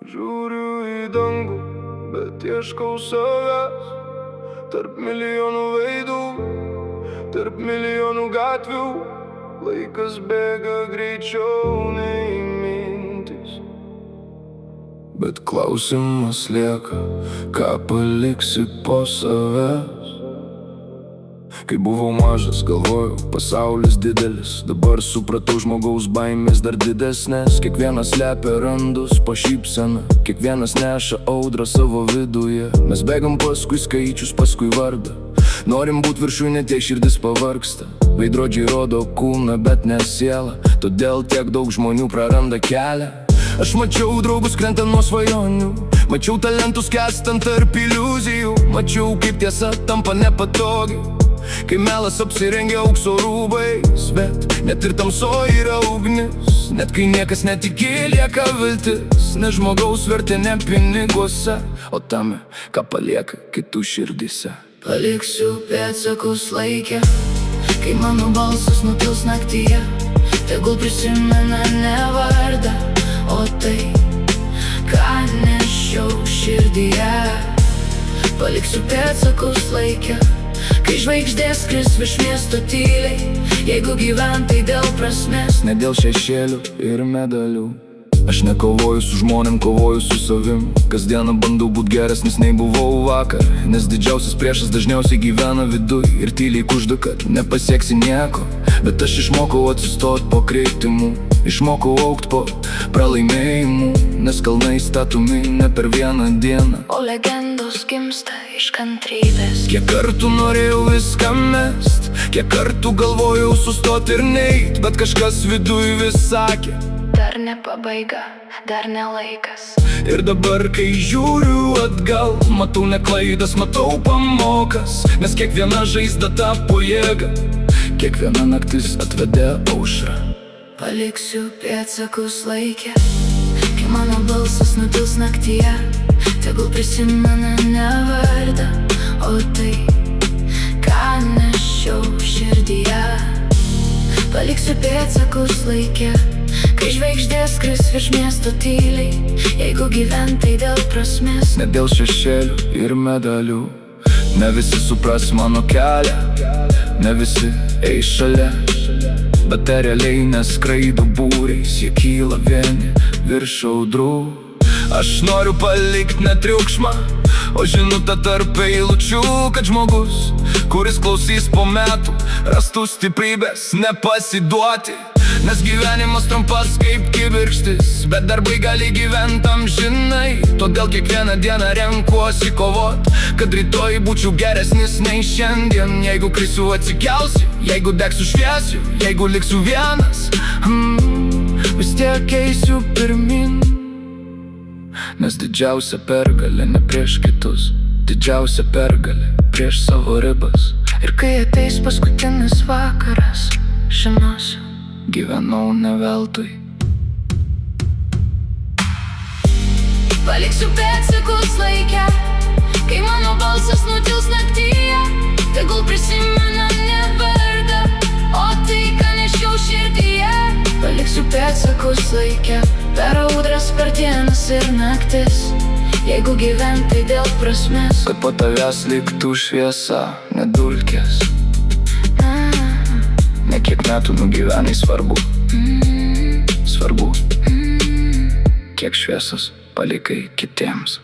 Žiūriu į dangų, bet ieškau savęs. Tarp milijonų veidų, tarp milijonų gatvių. Laikas bėga greičiau nei mintys. Bet klausimas lieka, ką paliksi po savęs. Kai buvau mažas, galvojau, pasaulis didelis. Dabar supratau, žmogaus baimės dar didesnės. Kiekvienas slepia randus po šypseną, kiekvienas neša audrą savo viduje. Mes bėgam paskui skaičius, paskui vardą. Norim būt viršūnė, tiek širdis pavargsta. Veidrodžiai rodo kūną, bet ne sielą. Todėl tiek daug žmonių praranda kelią. Aš mačiau draugus krentant nuo svajonių, mačiau talentus skęstant tarp iliuzijų. Mačiau, kaip tiesa tampa nepatogi, kai melas apsirengia aukso rūbais. Bet net ir tamsoje yra ugnis, net kai niekas netiki, lieka viltis. Nes žmogaus vertė ne piniguose, o tame, ką palieka kitų širdyse. Paliksiu pėdsakus laike, kai mano balsas nutils naktyje. Tegul prisimena ne vardą, o tai, ką nešiau širdyje. Paliksiu pėdsakus laike, kai žvaigždės skris virš miesto tyliai. Jeigu gyvent tai dėl prasmės, ne dėl šešėlių ir medalių. Aš nekovoju su žmonėm, kovoju su savim. Kasdieną bandau būt geresnis nei buvau vakar. Nes didžiausias priešas dažniausiai gyvena viduj ir tyliai kužda, kad nepasieksi nieko. Bet aš išmokau atsistot po kritimų, išmokau augt po pralaimėjimų. Nes kalnai statomi ne per vieną dieną, o legendos gimsta iš kantrybės. Kiek kartų norėjau viską mest, kiek kartų galvojau sustot ir neit. Bet kažkas viduj vis sakė, dar ne pabaiga, dar ne laikas. Ir dabar, kai žiūriu atgal, matau ne klaidas, matau pamokas. Nes kiekviena žaizda tapo jėga, kiekviena naktis atvedė aušrą. Paliksiu pėdsakus laike, kai mano balsas nutils naktyje. Tegul prisimena ne vardą, o tai, ką nešiau širdyje. Paliksiu pėdsakus laike, kai žvaigždės skris virš miesto tyliai. Jeigu gyvent tai dėl prasmės, ne dėl šešėlių ir medalių. Ne visi supras mano kelią, ne visi eis šalia. Bet realiai neskraido būriais, jie kyla vieni virš audrų. Aš noriu palikt ne triukšmą, o žinutę tarp eilučių, kad žmogus, kuris klausys po metų, rastų stiprybės nepasiduoti. Nes gyvenimas trumpas kaip kibirkštis, bet darbai gali gyvent amžinai. Todėl kiekvieną dieną renkuosi kovot, kad rytoj būčiau geresnis nei šiandien. Jeigu krisiu atsikelsiu, jeigu degsiu šviesiu, jeigu liksiu vienas, vis tiek eisiu pirmin. Nes didžiausia pergalė ne prieš kitus, didžiausia pergalė prieš savo ribas. Ir kai ateis paskutinis vakaras, žinosiu, gyvenau ne veltui. Paliksiu pėdsakus laike, kai mano balsas nutils naktyje. Tegul prisimena ne vardą, o tai, ką nešiau širdyje. Paliksiu pėdsakus laike, per audras, per dienas ir naktis. Jeigu gyvent tai dėl prasmės, kad po tavęs liktų šviesa, ne dulkės. Ne kiek metų nugyvenai svarbu, svarbu, kiek šviesos palikai kitiems.